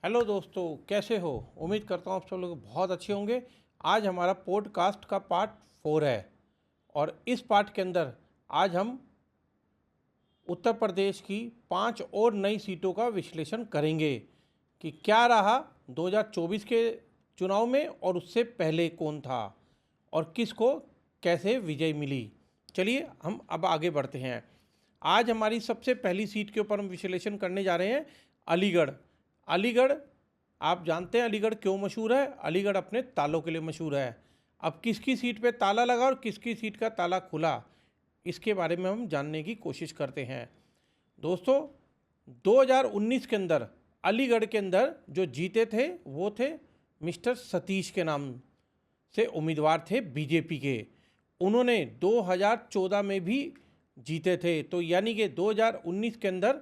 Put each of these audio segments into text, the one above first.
Hello दोस्तों, कैसे हो। उम्मीद करता हूँ आप सब लोग बहुत अच्छे होंगे। आज हमारा पॉडकास्ट का पार्ट 4 है और इस पार्ट के अंदर आज हम उत्तर प्रदेश की 5 और नई सीटों का विश्लेषण करेंगे कि क्या रहा 2024 के चुनाव में और उससे पहले कौन था और किसको कैसे विजय मिली। चलिए हम अब आगे बढ़ते हैं। आज हमारी सबसे पहली सीट के ऊपर हम विश्लेषण करने जा रहे हैं अलीगढ़। अलीगढ़, आप जानते हैं अलीगढ़ क्यों मशहूर है। अलीगढ़ अपने तालों के लिए मशहूर है। अब किसकी सीट पे ताला लगा और किसकी सीट का ताला खुला, इसके बारे में हम जानने की कोशिश करते हैं। दोस्तों, 2019 के अंदर अलीगढ़ के अंदर जो जीते थे वो थे मिस्टर सतीश के नाम से उम्मीदवार थे बीजेपी के। उन्होंने 2014 में भी जीते थे, तो यानी कि 2019 के अंदर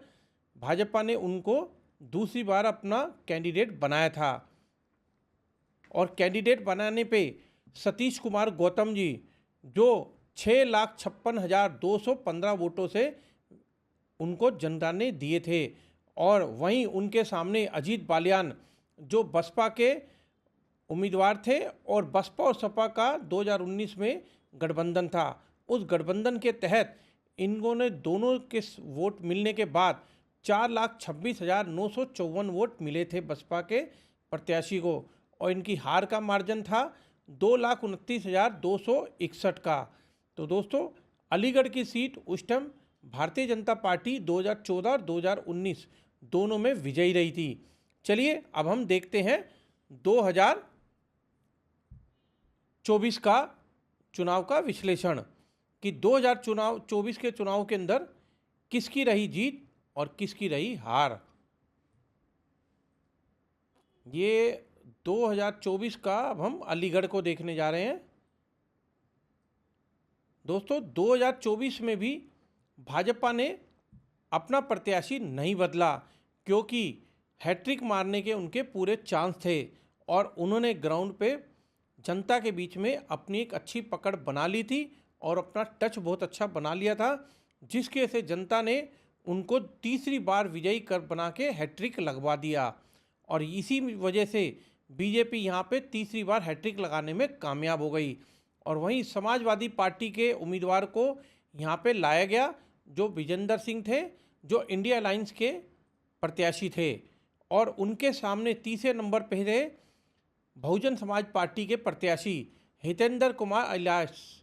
भाजपा ने उनको दूसरी बार अपना कैंडिडेट बनाया था। और कैंडिडेट बनाने पे सतीश कुमार गौतम जी, जो 6,56,215 वोटों से उनको जनता ने दिए थे, और वहीं उनके सामने अजीत बालियान जो बसपा के उम्मीदवार थे, और बसपा और सपा का 2019 में गठबंधन था। उस गठबंधन के तहत इन्होंने दोनों के वोट मिलने के बाद 4,26,954 वोट मिले थे बसपा के प्रत्याशी को, और इनकी हार का मार्जिन था 2,29,261 का। तो दोस्तों, अलीगढ़ की सीट उस टाइम भारतीय जनता पार्टी 2014 और 2019 दोनों में विजयी रही थी। चलिए अब हम देखते हैं 2024 का चुनाव का विश्लेषण कि 2024 के चुनाव के अंदर किसकी रही जीत और किसकी रही हार। ये 2024 का अब हम अलीगढ़ को देखने जा रहे हैं। दोस्तों, 2024 में भी भाजपा ने अपना प्रत्याशी नहीं बदला, क्योंकि हैट्रिक मारने के उनके पूरे चांस थे और उन्होंने ग्राउंड पे जनता के बीच में अपनी एक अच्छी पकड़ बना ली थी और अपना टच बहुत अच्छा बना लिया था, जिसकी वजह से जनता ने उनको तीसरी बार विजयी कर बना के हैट्रिक लगवा दिया। और इसी वजह से बीजेपी यहाँ पे तीसरी बार हैट्रिक लगाने में कामयाब हो गई। और वहीं समाजवादी पार्टी के उम्मीदवार को यहाँ पे लाया गया, जो विजेंद्र सिंह थे, जो इंडिया अलायंस के प्रत्याशी थे, और उनके सामने तीसरे नंबर पे थे बहुजन समाज पार्टी के प्रत्याशी हितेंद्र कुमार अलियास।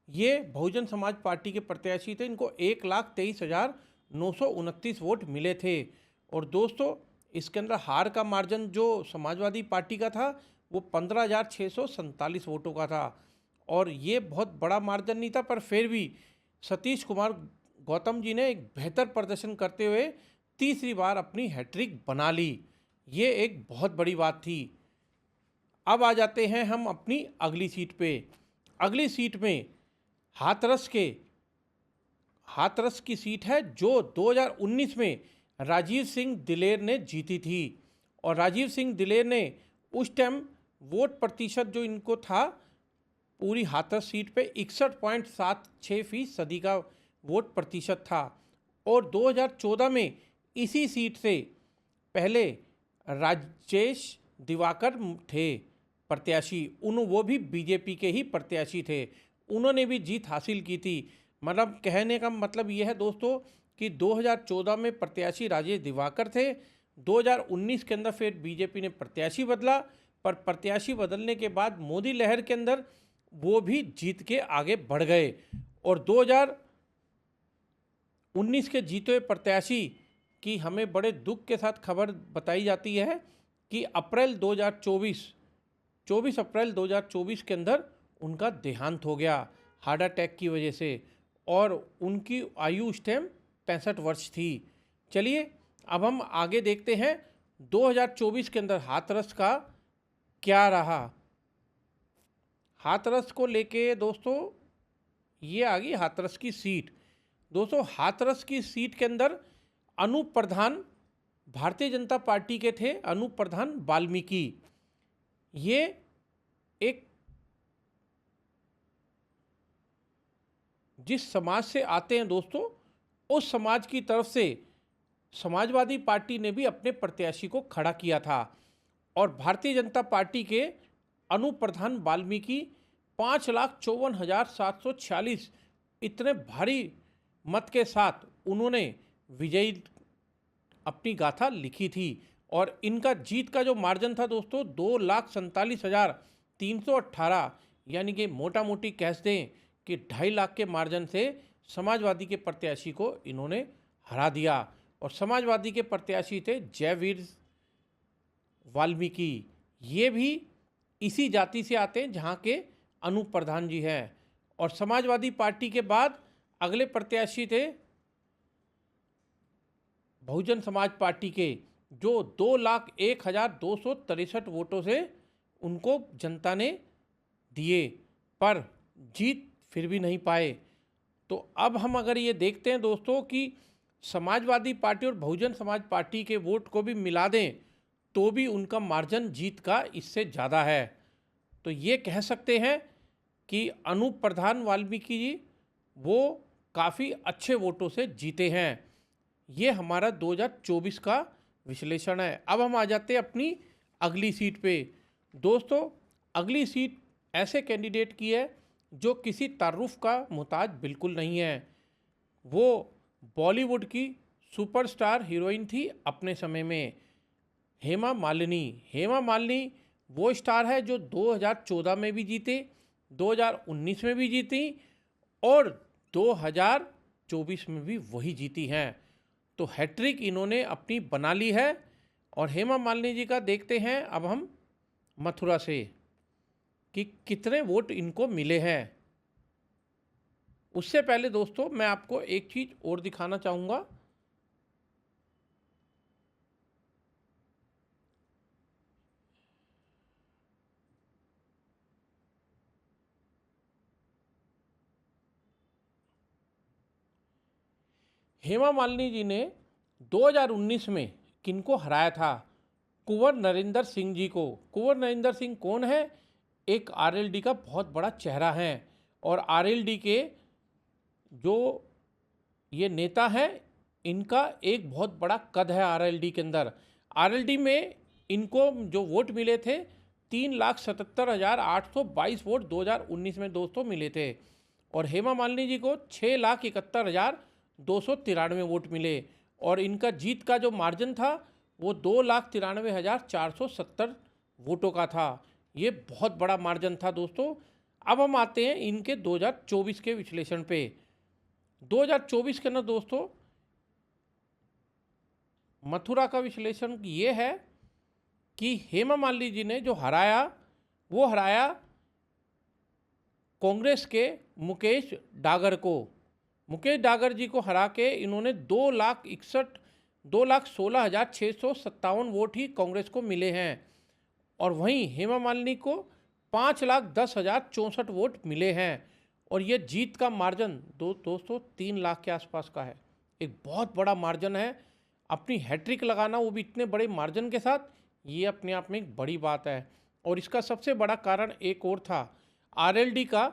ये बहुजन समाज पार्टी के प्रत्याशी थे। इनको 1,23,929 वोट मिले थे। और दोस्तों, इसके अंदर हार का मार्जिन जो समाजवादी पार्टी का था वो 15,647 वोटों का था, और ये बहुत बड़ा मार्जिन नहीं था, पर फिर भी सतीश कुमार गौतम जी ने एक बेहतर प्रदर्शन करते हुए तीसरी बार अपनी हैट्रिक बना ली। ये एक बहुत बड़ी बात थी। अब आ जाते हैं हम अपनी अगली सीट पे। अगली सीट में हाथरस की सीट है, जो 2019 में राजीव सिंह दिलेर ने जीती थी। और राजीव सिंह दिलेर ने उस टाइम वोट प्रतिशत जो इनको था पूरी हाथरस सीट पे 61.76% का वोट प्रतिशत था। और 2014 में इसी सीट से पहले राजेश दिवाकर थे प्रत्याशी, वो भी बीजेपी के ही प्रत्याशी थे। उन्होंने भी जीत हासिल की थी। मतलब कहने का मतलब यह है दोस्तों कि 2014 में प्रत्याशी राजेश दिवाकर थे। 2019 के अंदर फिर बीजेपी ने प्रत्याशी बदला, पर प्रत्याशी बदलने के बाद मोदी लहर के अंदर वो भी जीत के आगे बढ़ गए। और 2019 के जीते हुए प्रत्याशी की हमें बड़े दुख के साथ खबर बताई जाती है कि 24 अप्रैल 2024 के अंदर उनका देहांत हो गया हार्ट अटैक की वजह से, और उनकी आयु उस टाइम 65 वर्ष थी। चलिए अब हम आगे देखते हैं 2024 के अंदर हाथरस का क्या रहा। हाथरस को लेके दोस्तों ये आ गई हाथरस की सीट। दोस्तों, हाथरस की सीट के अंदर अनूप प्रधान भारतीय जनता पार्टी के थे। अनूप प्रधान वाल्मीकि, ये एक जिस समाज से आते हैं दोस्तों, उस समाज की तरफ से समाजवादी पार्टी ने भी अपने प्रत्याशी को खड़ा किया था और भारतीय जनता पार्टी के अनूप प्रधान वाल्मीकि 5,54,746 इतने भारी मत के साथ उन्होंने विजयी अपनी गाथा लिखी थी। और इनका जीत का जो मार्जिन था दोस्तों 2,47,318, यानी कि मोटा मोटी कह दें कि 2.5 लाख के मार्जिन से समाजवादी के प्रत्याशी को इन्होंने हरा दिया। और समाजवादी के प्रत्याशी थे जयवीर वाल्मीकि, ये भी इसी जाति से आते हैं जहाँ के अनूप प्रधान जी हैं। और समाजवादी पार्टी के बाद अगले प्रत्याशी थे बहुजन समाज पार्टी के, जो 2,01,263 वोटों से उनको जनता ने दिए, पर जीत फिर भी नहीं पाए। तो अब हम अगर ये देखते हैं दोस्तों कि समाजवादी पार्टी और बहुजन समाज पार्टी के वोट को भी मिला दें तो भी उनका मार्जिन जीत का इससे ज़्यादा है। तो ये कह सकते हैं कि अनूप प्रधान वाल्मीकि जी वो काफ़ी अच्छे वोटों से जीते हैं। ये हमारा 2024 का विश्लेषण है। अब हम आ जाते हैं अपनी अगली सीट पे। दोस्तों अगली सीट ऐसे कैंडिडेट की है जो किसी तारुफ का मोहताज बिल्कुल नहीं है। वो बॉलीवुड की सुपरस्टार हीरोइन थी अपने समय में, हेमा मालिनी। हेमा मालिनी वो स्टार है जो 2014 में भी जीते, 2019 में भी जीती और 2024 में भी वही जीती हैं। तो हैट्रिक इन्होंने अपनी बना ली है। और हेमा मालिनी जी का देखते हैं अब हम मथुरा से कि कितने वोट इनको मिले हैं। उससे पहले दोस्तों मैं आपको एक चीज़ और दिखाना चाहूँगा। हेमा मालिनी जी ने 2019 में किनको हराया था? कुंवर नरेंद्र सिंह जी को। कुंवर नरेंद्र सिंह कौन है? एक आरएलडी का बहुत बड़ा चेहरा है और आरएलडी के जो ये नेता हैं इनका एक बहुत बड़ा कद है आरएलडी के अंदर। आरएलडी में इनको जो वोट मिले थे 3,77,822 वोट 2019 में दोस्तों मिले थे। और हेमा मालिनी जी को 6,71,293 वोट मिले और इनका जीत का जो मार्जिन था वो 2,93,470 वोटों का था। ये बहुत बड़ा मार्जिन था दोस्तों। अब हम आते हैं इनके 2024 के विश्लेषण पे। 2024 के ना दोस्तों मथुरा का विश्लेषण ये है कि हेमा मालिनी जी ने जो हराया वो हराया कांग्रेस के मुकेश डागर को। मुकेश डागर जी को हरा के इन्होंने 2,16,657 वोट ही कांग्रेस को मिले हैं। और वहीं हेमा मालिनी को 5,10,64 वोट मिले हैं और ये जीत का मार्जिन दोस्तों 3 लाख के आसपास का है। एक बहुत बड़ा मार्जिन है। अपनी हैट्रिक लगाना वो भी इतने बड़े मार्जिन के साथ, ये अपने आप में एक बड़ी बात है। और इसका सबसे बड़ा कारण एक और था, आरएलडी का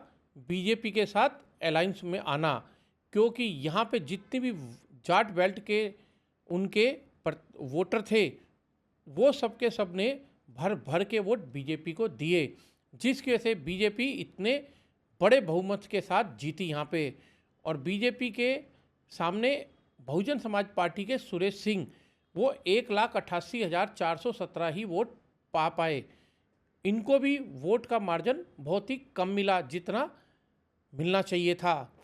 बीजेपी के साथ अलायंस में आना, क्योंकि यहाँ पे जितने भी जाट बेल्ट के उनके वोटर थे वो सबके सब ने भर भर के वोट बीजेपी को दिए, जिसकी वजह से बीजेपी इतने बड़े बहुमत के साथ जीती यहाँ पे। और बीजेपी के सामने बहुजन समाज पार्टी के सुरेश सिंह वो 1,88,417 ही वोट पा पाए। इनको भी वोट का मार्जिन बहुत ही कम मिला जितना मिलना चाहिए था।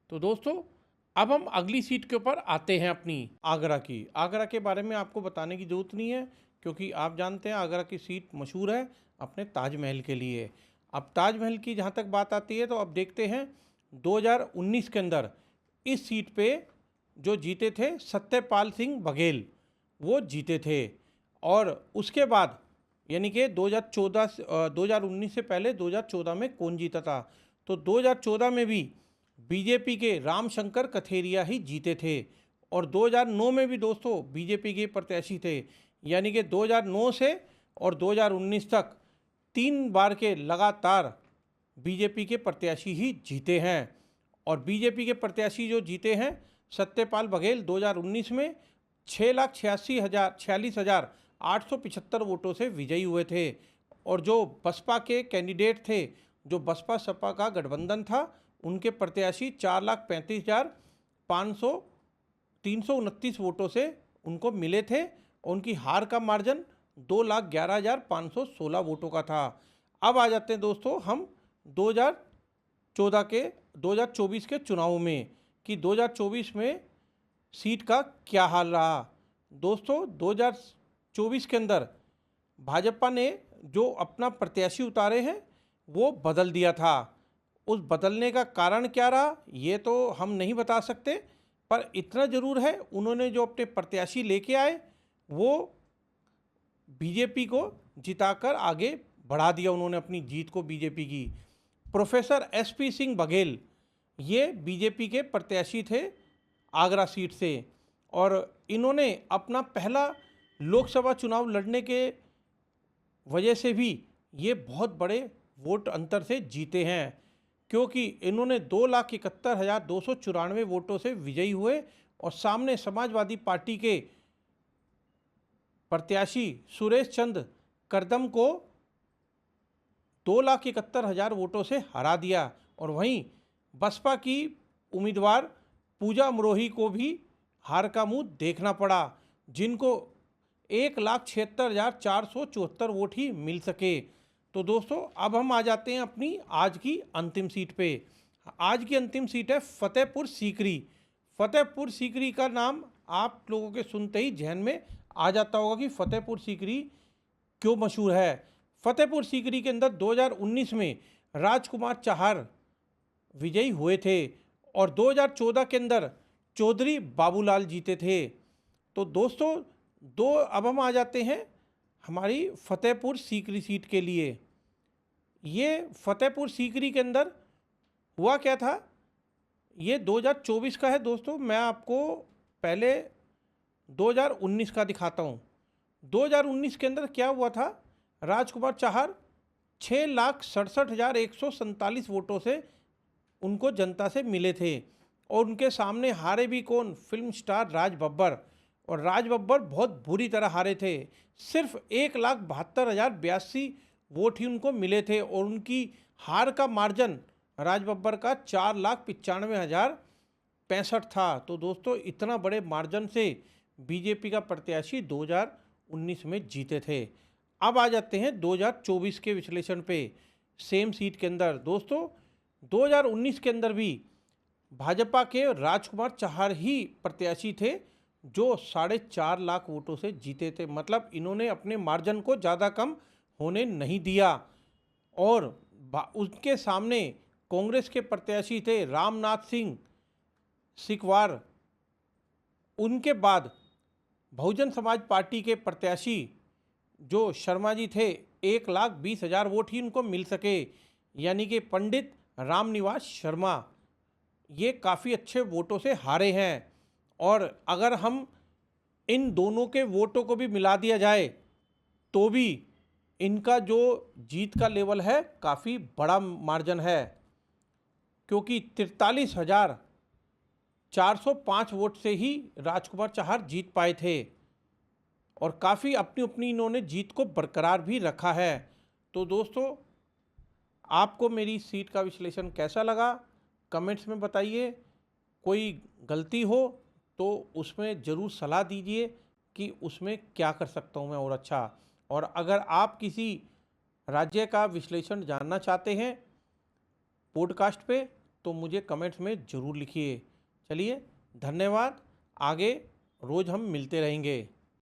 तो दोस्तों अब हम अगली सीट के ऊपर आते हैं अपनी आगरा की। आगरा के बारे में आपको बताने की ज़रूरत नहीं है क्योंकि आप जानते हैं आगरा की सीट मशहूर है अपने ताजमहल के लिए। अब ताजमहल की जहाँ तक बात आती है तो अब देखते हैं 2019 के अंदर इस सीट पे जो जीते थे सत्यपाल सिंह बघेल, वो जीते थे। और उसके बाद यानी कि 2019 से पहले 2014 में कौन जीता था? तो 2014 में भी बीजेपी के रामशंकर कथेरिया ही जीते थे। और 2009 में भी दोस्तों बीजेपी के प्रत्याशी थे, यानी कि 2009 से और 2019 तक 3 बार के लगातार बीजेपी के प्रत्याशी ही जीते हैं। और बीजेपी के प्रत्याशी जो जीते हैं सत्यपाल बघेल 2019 में 46,875 वोटों से विजयी हुए थे। और जो बसपा के कैंडिडेट थे, जो बसपा सपा का गठबंधन था, उनके प्रत्याशी 4,35,500 329 वोटों से उनको मिले थे और उनकी हार का मार्जिन 2,11,516 वोटों का था। अब आ जाते हैं दोस्तों हम 2024 के चुनाव में कि 2024 में सीट का क्या हाल रहा। दोस्तों 2024 के अंदर भाजपा ने जो अपना प्रत्याशी उतारे हैं वो बदल दिया था। उस बदलने का कारण क्या रहा ये तो हम नहीं बता सकते, पर इतना ज़रूर है उन्होंने जो अपने प्रत्याशी लेके आए वो बीजेपी को जिताकर आगे बढ़ा दिया। उन्होंने अपनी जीत को बीजेपी की। प्रोफेसर एसपी सिंह बघेल ये बीजेपी के प्रत्याशी थे आगरा सीट से, और इन्होंने अपना पहला लोकसभा चुनाव लड़ने के वजह से भी ये बहुत बड़े वोट अंतर से जीते हैं, क्योंकि इन्होंने 2,71,294 वोटों से विजयी हुए और सामने समाजवादी पार्टी के प्रत्याशी सुरेश चंद्र करदम को 2,71,000 वोटों से हरा दिया। और वहीं बसपा की उम्मीदवार पूजा अमरोही को भी हार का मुंह देखना पड़ा, जिनको 1,76,474 वोट ही मिल सके। तो दोस्तों अब हम आ जाते हैं अपनी आज की अंतिम सीट पे। आज की अंतिम सीट है फतेहपुर सीकरी। फतेहपुर सीकरी का नाम आप लोगों के सुनते ही जहन में आ जाता होगा कि फतेहपुर सीकरी क्यों मशहूर है। फतेहपुर सीकरी के अंदर 2019 में राजकुमार चाहर विजयी हुए थे और 2014 के अंदर चौधरी बाबूलाल जीते थे। तो दोस्तों अब हम आ जाते हैं हमारी फतेहपुर सीकरी सीट के लिए। ये फतेहपुर सीकरी के अंदर हुआ क्या था, ये 2024 का है दोस्तों। मैं आपको पहले 2019 का दिखाता हूँ। 2019 के अंदर क्या हुआ था, राजकुमार चाहर 6,67,147 वोटों से उनको जनता से मिले थे और उनके सामने हारे भी कौन, फिल्म स्टार राज बब्बर। और राज बब्बर बहुत बुरी तरह हारे थे। सिर्फ 1,72,082 वोट ही उनको मिले थे और उनकी हार का मार्जिन राज बब्बर का 4,95,065 था। तो दोस्तों इतना बड़े मार्जिन से बीजेपी का प्रत्याशी 2019 में जीते थे। अब आ जाते हैं 2024 के विश्लेषण पे। सेम सीट के अंदर दोस्तों 2019 के अंदर भी भाजपा के राजकुमार चाहर ही प्रत्याशी थे जो 4.5 लाख वोटों से जीते थे। मतलब इन्होंने अपने मार्जिन को ज़्यादा कम होने नहीं दिया। और उनके सामने कांग्रेस के प्रत्याशी थे रामनाथ सिंह सिकवार। उनके बाद बहुजन समाज पार्टी के प्रत्याशी जो शर्मा जी थे 1,20,000 वोट ही उनको मिल सके, यानी कि पंडित रामनिवास शर्मा ये काफ़ी अच्छे वोटों से हारे हैं। और अगर हम इन दोनों के वोटों को भी मिला दिया जाए तो भी इनका जो जीत का लेवल है काफ़ी बड़ा मार्जिन है, क्योंकि 43,405 वोट से ही राजकुमार चाहर जीत पाए थे और काफ़ी अपनी अपनी इन्होंने जीत को बरकरार भी रखा है। तो दोस्तों आपको मेरी सीट का विश्लेषण कैसा लगा कमेंट्स में बताइए। कोई गलती हो तो उसमें ज़रूर सलाह दीजिए कि उसमें क्या कर सकता हूँ मैं और अच्छा। और अगर आप किसी राज्य का विश्लेषण जानना चाहते हैं पॉडकास्ट पे तो मुझे कमेंट्स में ज़रूर लिखिए। चलिए धन्यवाद, आगे रोज़ हम मिलते रहेंगे।